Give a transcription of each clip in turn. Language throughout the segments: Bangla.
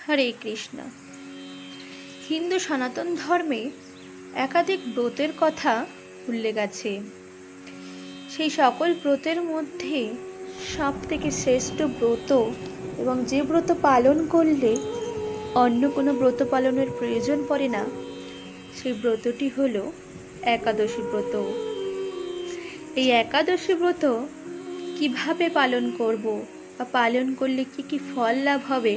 হরে কৃষ্ণ। হিন্দু সনাতন ধর্মে একাধিক ব্রতের কথা উল্লেখ আছে। সেই সকল ব্রতের মধ্যে সব থেকে শ্রেষ্ঠ ব্রত এবং যে ব্রত পালন করলে অন্য কোনো ব্রত পালনের প্রয়োজন পড়ে না, সেই ব্রতটি হলো একাদশী ব্রত। এই একাদশী ব্রত কিভাবে পালন করব বা পালন করলে কি কি ফল লাভ হবে,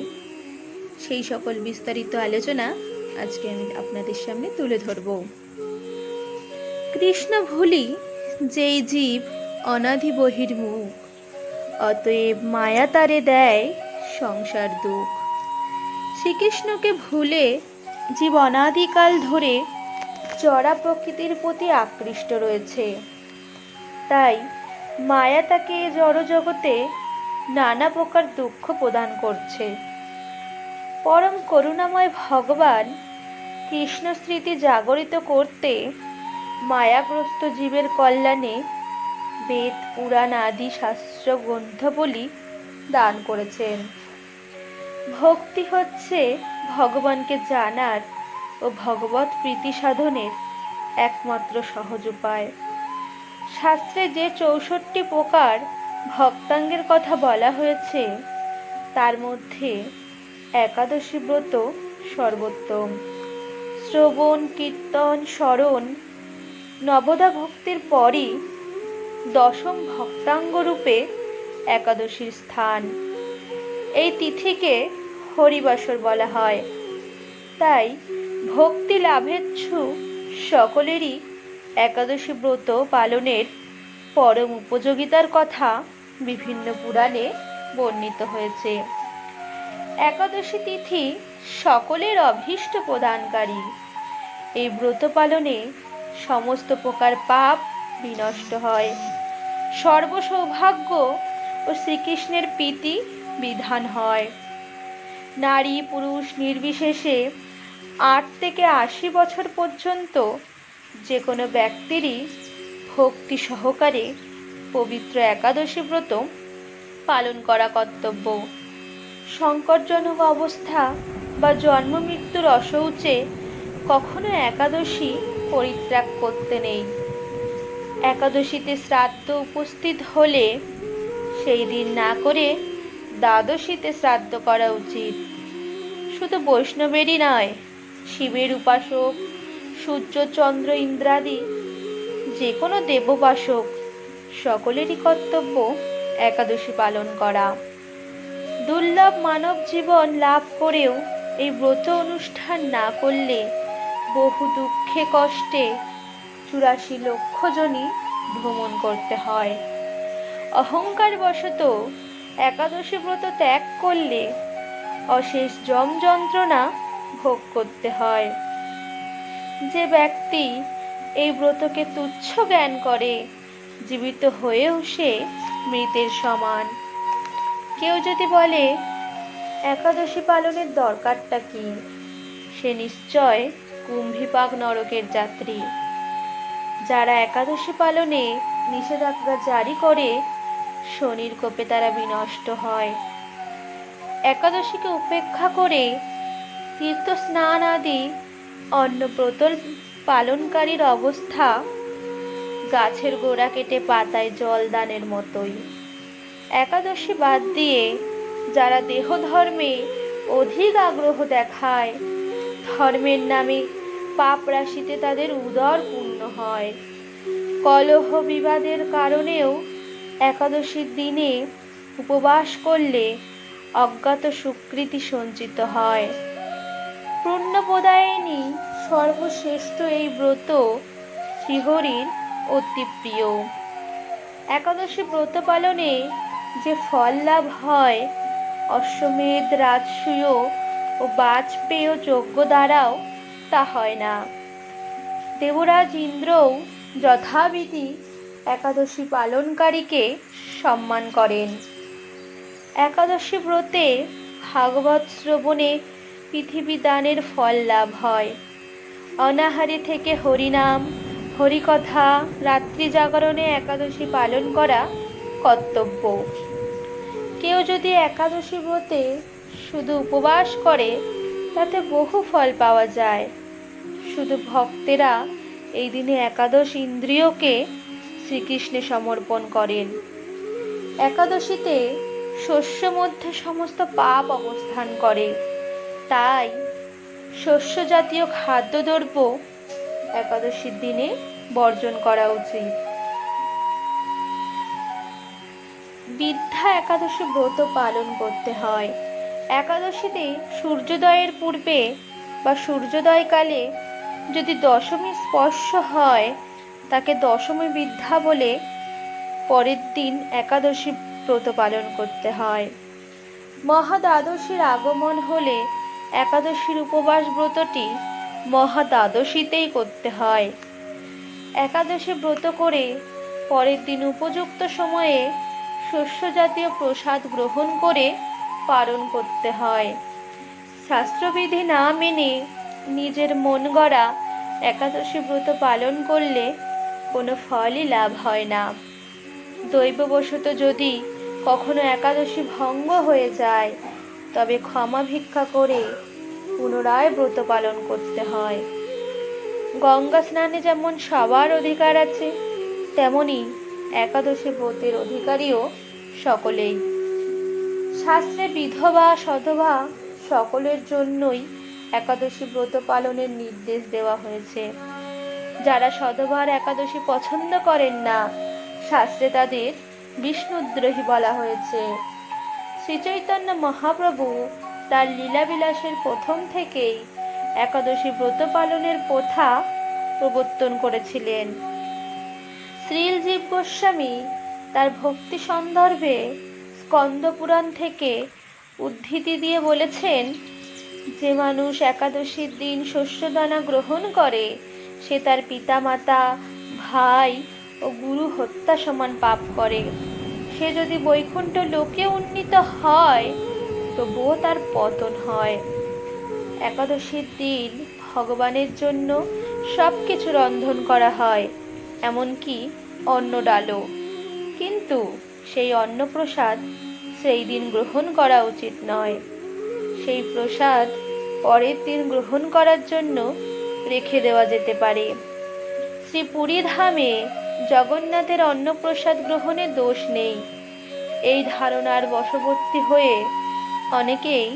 সেই সকল বিস্তারিত আলোচনা আজকে আমি আপনাদের সামনে তুলে ধরব। কৃষ্ণ ভুলি যেই জীব অনাদি বহির্মুখ, অতএব মায়া তারে দেয় সংসার দুঃখ। শ্রীকৃষ্ণকে ভুলে জীব অনাদিকাল ধরে জড়া প্রকৃতির প্রতি আকৃষ্ট রয়েছে, তাই মায়া তাকে জড়জগতে নানা প্রকার দুঃখ প্রদান করছে। পরম করুণাময় ভগবান কৃষ্ণ স্মৃতি জাগরিত করতে মায়াগ্রস্ত জীবের কল্যাণে বেদ পুরাণ আদি শাস্ত্র গ্রন্থবলি দান করেছেন। ভক্তি হচ্ছে ভগবানকে জানার ও ভগবত প্রীতি সাধনের একমাত্র সহজ উপায়। শাস্ত্রে যে ৬৪ প্রকার ভক্তাঙ্গের কথা বলা হয়েছে, তার মধ্যে একাদশী ব্রত সর্বোত্তম। শ্রবণ, কীর্তন, স্মরণ, নবদা ভক্তির পরই দশম ভক্তাঙ্গ রূপে একাদশীর স্থান। এই তিথিকে হরিবাসর বলা হয়। তাই ভক্তি লাভেচ্ছু সকলেরই একাদশী ব্রত পালনের পরম উপযোগিতার কথা বিভিন্ন পুরাণে বর্ণিত হয়েছে। একাদশী তিথি সকলের অভীষ্ট প্রদানকারী। এই ব্রত পালনে সমস্ত প্রকার পাপ বিনষ্ট হয়, সর্বসৌভাগ্য ও শ্রীকৃষ্ণের প্রীতি বিধান হয়। নারী পুরুষ নির্বিশেষে ৮ থেকে ৮০ বছর পর্যন্ত যে কোনো ব্যক্তিরই ভক্তি সহকারে পবিত্র একাদশী ব্রত পালন করা কর্তব্য। সংকটজনক অবস্থা বা জন্ম মৃত্যুর অশৌচে কখনো একাদশী পরিত্যাগ করতে নেই। একাদশীতে শ্রাদ্ধ উপস্থিত হলে সেই দিন না করে দ্বাদশীতে শ্রাদ্ধ করা উচিত। শুধু বৈষ্ণবেরই নয়, শিবের উপাসক, সূর্য চন্দ্র ইন্দ্রাদি যে কোনো দেবোপাসক সকলেরই কর্তব্য একাদশী পালন করা। দুর্লভ মানব জীবন লাভ করেও এই ব্রত অনুষ্ঠান না করলে বহু দুঃখে কষ্টে ৮৪ লক্ষ জনই ভ্রমণ করতে হয়। অহংকার বশত একাদশী ব্রত ত্যাগ করলে অশেষ যম যন্ত্রণা ভোগ করতে হয়। যে ব্যক্তি এই ব্রতকে তুচ্ছ জ্ঞান করে, জীবিত হয়েও সে মৃতের সমান। কেউ যদি বলে একাদশী পালনের দরকারটা কি, সে নিশ্চয় কুম্ভীপাক নরকের যাত্রী। যারা একাদশী পালনে নিষেধাজ্ঞা জারি করে, শনির কোপে তারা বিনষ্ট হয়। একাদশীকে উপেক্ষা করে তীর্থ স্নান আদি অন্য ব্রত পালনকারীর অবস্থা গাছের গোড়া কেটে পাতায় জল দানের মতোই। একাদশী বাদ দিয়ে যারা দেহ ধর্মে অধিক আগ্রহ দেখায়, ধর্মের নামে পাপ রাশিতে তাদের উদর পূর্ণ হয়। কলহ বিবাদের কারণেও একাদশীর দিনে উপবাস করলে অজ্ঞাত সুকৃতি সঞ্চিত হয়। পুণ্যপ্রদায়িনী সর্বশ্রেষ্ঠ এই ব্রত শ্রীহরির অতি প্রিয়। একাদশী ব্রত পালনে যে ফল লাভ হয়, অশ্বমেধ, রাজসূয় ও বাজপেয় যজ্ঞ দ্বারাও তা হয় না। দেবরাজ ইন্দ্রও যথাবিধি একাদশী পালনকারীকে সম্মান করেন। একাদশী ব্রতে ভাগবত শ্রবণে পৃথিবী দানের ফল লাভ হয়। অনাহারে থেকে হরিনাম, হরিকথা, রাত্রি জাগরণে একাদশী পালন করা কর্তব্য। কেউ যদি একাদশী ব্রতে শুধু উপবাস করে তাতে বহু ফল পাওয়া যায়। শুধু ভক্তেরা এই দিনে একাদশ ইন্দ্রিয়কে শ্রীকৃষ্ণে সমর্পণ করেন। একাদশীতে শস্য মধ্যে সমস্ত পাপ অবস্থান করে, তাই শস্য জাতীয় খাদ্যদ্রব্য একাদশীর দিনে বর্জন করা উচিত। বিদ্যা একাদশী ব্রত পালন করতে হয়। একাদশীতে সূর্যোদয়ের পূর্বে বা সূর্যোদয়কালে যদি দশমী স্পর্শ হয় তাকে দশমী বিদ্যা বলে পরের দিন একাদশী ব্রত পালন করতে হয়। মহাদ্বাদশীর আগমন হলে একাদশীর উপবাস ব্রতটি মহাদ্বাদশীতেই করতে হয়। একাদশী ব্রত করে পরের দিন উপযুক্ত সময়ে শস্য জাতীয় প্রসাদ গ্রহণ করে পালন করতে হয়। শাস্ত্রবিধি না মেনে নিজের মন গড়া একাদশী ব্রত পালন করলে কোনো ফলই লাভ হয় না। দৈববশত যদি কখনো একাদশী ভঙ্গ হয়ে যায় তবে ক্ষমা ভিক্ষা করে পুনরায় ব্রত পালন করতে হয়। গঙ্গা স্নানে যেমন সবার অধিকার আছে, তেমনি একাদশী ব্রতের অধিকারীও সকলেই। শাস্ত্রে বিধবা সধবা সকলের জন্যই একাদশী ব্রত পালনের নির্দেশ দেওয়া হয়েছে। যারা সধবার একাদশী পছন্দ করেন না, শাস্ত্রে তাদের বিষ্ণুদ্রোহী বলা হয়েছে। শ্রীচৈতন্য মহাপ্রভু তার লীলাবিলাসের প্রথম থেকেই একাদশী ব্রত পালনের প্রথা প্রবর্তন করেছিলেন। শ্রীলজীব গোস্বামী তার ভক্তি সন্দর্ভে স্কন্দ পুরাণ থেকে উদ্ধৃতি দিয়ে বলেছেন, যে মানুষ একাদশীর দিন শস্যদানা গ্রহণ করে সে তার পিতামাতা, ভাই ও গুরু হত্যা সমান পাপ করে। সে যদি বৈকুণ্ঠ লোকে উন্নীত হয় তবুও তার পতন হয়। একাদশীর দিন ভগবানের জন্য সব কিছু রন্ধন করা হয়, এমনকি অন্ন ডালও, কিন্তু সেই অন্নপ্রসাদ সেই দিন গ্রহণ করা উচিত নয়। সেই প্রসাদ পরের দিন গ্রহণ করার জন্য রেখে দেওয়া যেতে পারে। শ্রী পুরী ধামে জগন্নাথের অন্নপ্রসাদ গ্রহণে দোষ নেই, এই ধারণার বশবর্তী হয়ে অনেকেই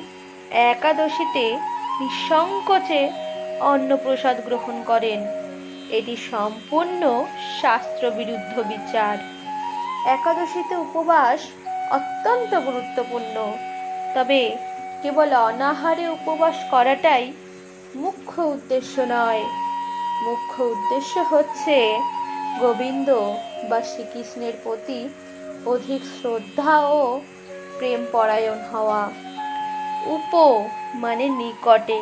একাদশীতে নিঃসংকোচে অন্নপ্রসাদ গ্রহণ করেন। এটি সম্পূর্ণ শাস্ত্রবিরুদ্ধ বিচার। একাদশীতে উপবাস অত্যন্ত গুরুত্বপূর্ণ, তবে কেবল অনাহারে উপবাস করাটাই মুখ্য উদ্দেশ্য নয়। মুখ্য উদ্দেশ্য হচ্ছে গোবিন্দ বা শ্রীকৃষ্ণের প্রতি অধিক শ্রদ্ধা ও প্রেম পরায়ণ হওয়া। উপ মানে নিকটে,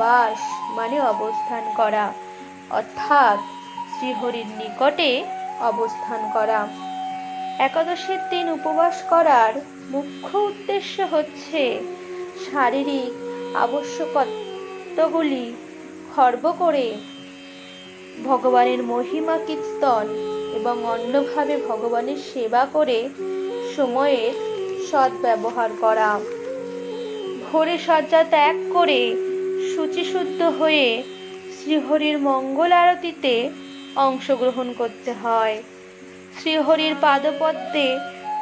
বাস মানে অবস্থান করা, অর্থাৎ শ্রীহরির নিকটে অবস্থান করা। একাদশীর দিন উপবাস করার মুখ্য উদ্দেশ্য হচ্ছে শারীরিক আবশ্যকতাগুলি খর্ব করে ভগবানের মহিমা কীর্তন এবং অন্যভাবে ভগবানের সেবা করে সময়ের সদ্ব্যবহার করা। ভোরে শয্যা ত্যাগ করে শুচিশুদ্ধ হয়ে শ্রীহরির মঙ্গল আরতিতে অংশগ্রহণ করতে হয়। শ্রীহরির পাদপদ্মে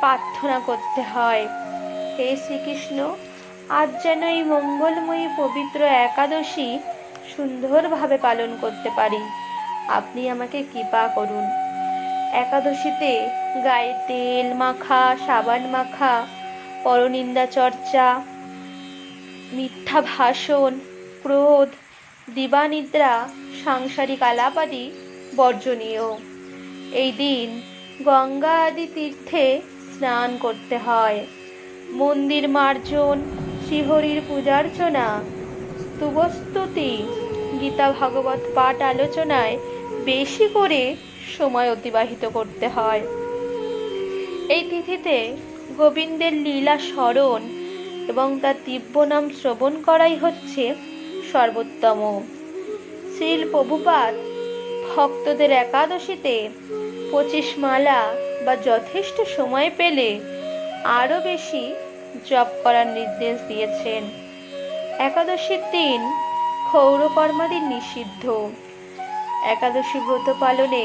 প্রার্থনা করতে হয়, হে শ্রীকৃষ্ণ, আজ যেন এই মঙ্গলময়ী পবিত্র একাদশী সুন্দরভাবে পালন করতে পারি, আপনি আমাকে কৃপা করুন। একাদশীতে গায়ে তেল মাখা, সাবান মাখা, পরনিন্দা চর্চা, মিথ্যা ভাষণ, ক্রোধ, দিবানিদ্রা, সাংসারিক আলাপাদি বর্জনীয়। এই দিন গঙ্গা আদি তীর্থে স্নান করতে হয়। মন্দির মার্জন, শ্রীহরির পূজার্চনা, স্তুবস্তুতি, গীতা ভাগবত পাঠ আলোচনায় বেশি করে সময় অতিবাহিত করতে হয়। এই তিথিতে গোবিন্দের লীলা স্মরণ এবং তার দিব্য নাম শ্রবণ করাই হচ্ছে সর্বোত্তম। শ্রীল প্রভুপাদ ভক্তদের একাদশীতে 25 মালা বা যথেষ্ট সময় পেলে আরও বেশি জপ করার নির্দেশ দিয়েছেন। একাদশীর দিন ক্ষৌরকর্মাদি নিষিদ্ধ। একাদশী ব্রত পালনে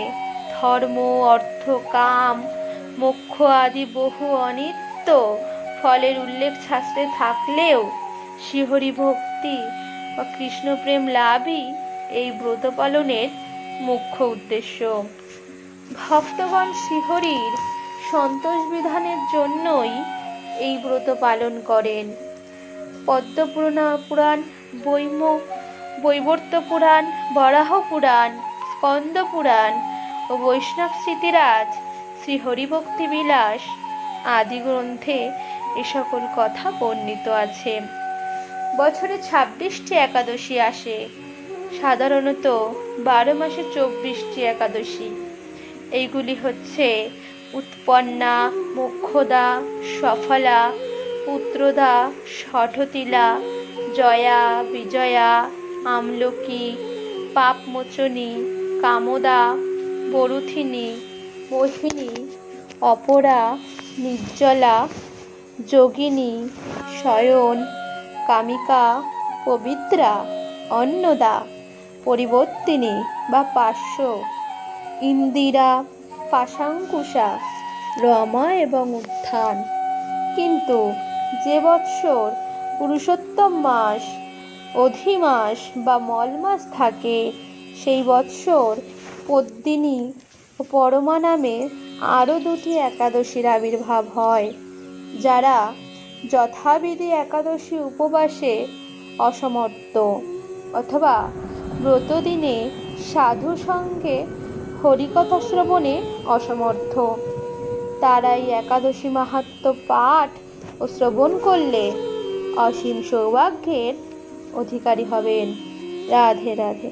ধর্ম, অর্থ, কাম, মোক্ষ আদি বহু অনিত্য ফলের উল্লেখ শাস্ত্রে থাকলেও শ্রীহরি ভক্তি বা কৃষ্ণপ্রেম লাভই এই ব্রত পালনের মুখ্য উদ্দেশ্য। ভক্তগণ শ্রীহরির সন্তোষ বিধানের জন্যই এই ব্রত পালন করেন। পদ্ম পুরাণ, বৈবর্ত পুরাণ, বরাহ পুরাণ, স্কন্দ পুরাণ ও বৈষ্ণব স্মৃতিরাজ শ্রী হরিভক্তি বিলাস আদি গ্রন্থে এ সকল কথা বর্ণিত আছে। বছরে 26টি একাদশী আসে, সাধারণত 12 মাসে 24টি একাদশী। এইগুলি হচ্ছে উৎপন্না, মোক্ষদা, সফলা, পুত্রদা, ষঠতিলা, জয়া, বিজয়া, আমলকি, পাপমোচনী, কামদা, বরুথিনী, মোহিনী, অপরা, নির্জলা, যোগিনী, শয়ন, কামিকা, পবিত্রা, অন্নদা, পরিবর্তিনী বা পার্শ্ব, ইন্দিরা, পাশাঙ্কুশা, রমা এবং উত্থান। কিন্তু যে বৎসর পুরুষোত্তম মাস, অধিমাস বা মল মাস থাকে, সেই বৎসর পদ্মিনী ও পরমা নামে আরও 2টি একাদশীর আবির্ভাব হয়। যারা যথাবিধি একাদশী উপবাসে অসমর্থ অথবা ব্রতদিনে সাধু সঙ্গে হরিকথা শ্রবণে অসমর্থ, তারা এই একাদশী মাহাত্ম্য পাঠ ও শ্রবণ করলে অসীম সৌভাগ্যের অধিকারী হবেন। রাধে রাধে।